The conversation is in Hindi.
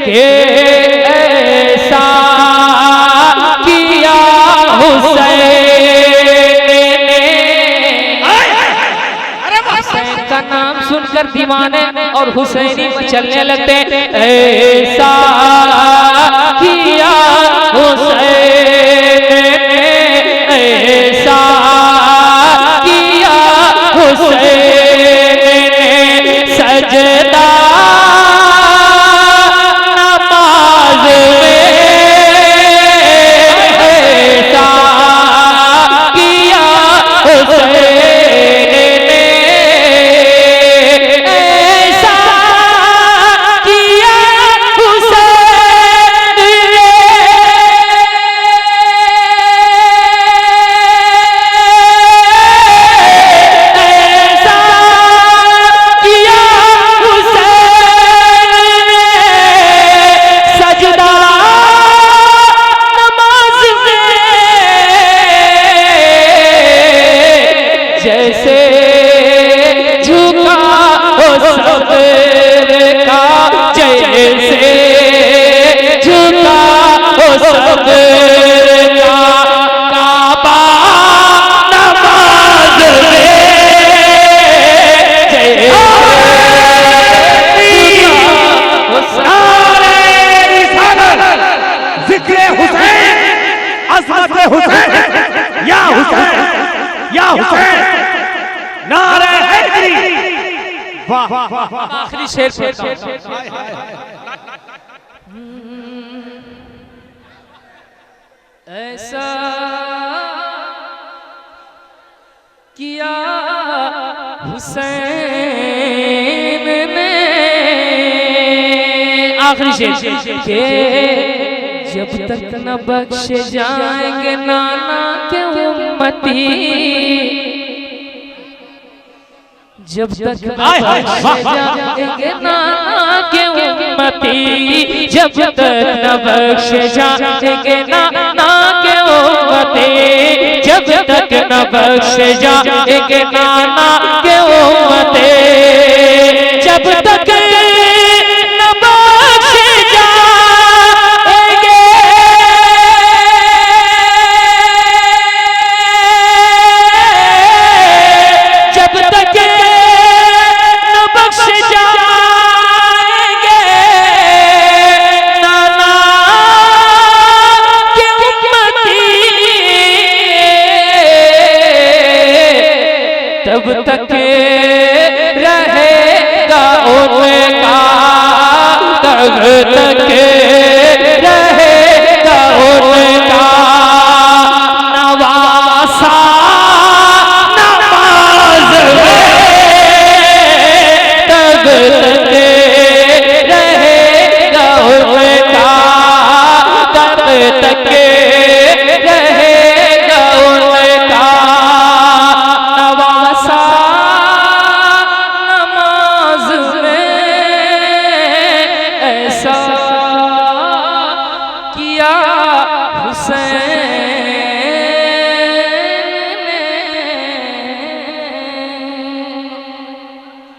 के ऐसा किया हुसैन का नाम सुनकर दीवाने और हुसैनी चलने लगते। ऐसा किया हुसैन ने, ऐसा किया हुसैन ने, सजदा नमाज में ऐसा किया हुसैन। जैसे झुका हो सब्र का, जैसे झुका हो सब्र का, काबा नमाज में जैसे जिक्र हुसैन, अज़मत हुसैन, या हुसैन, या हुसैन, नारे हैदरी। वाह आखिरी शेर ऐसा किया हुसैन ने, आखिरी शेर के जब तक न बख्शे जाएंगे नाना के उम्मती, जब तक न बख्शे जाएंगे नाना के उम्मती, जब तक न बख्शे जाएंगे नाना के उम्मती, जब तक न बख्शे जाएंगे नाना के उम्मती, जब तक न बख्शे जाएंगे, जब तक न बख्शे जाएंगे नाना के उम्मती, तब तक रहेगा उनका, तब तक रहेगा उनका नवासा नमाज में, तब तक रहेगा उनका, तब तक रहेगा उनका नवासा नमाज में। ऐसा किया हुसैन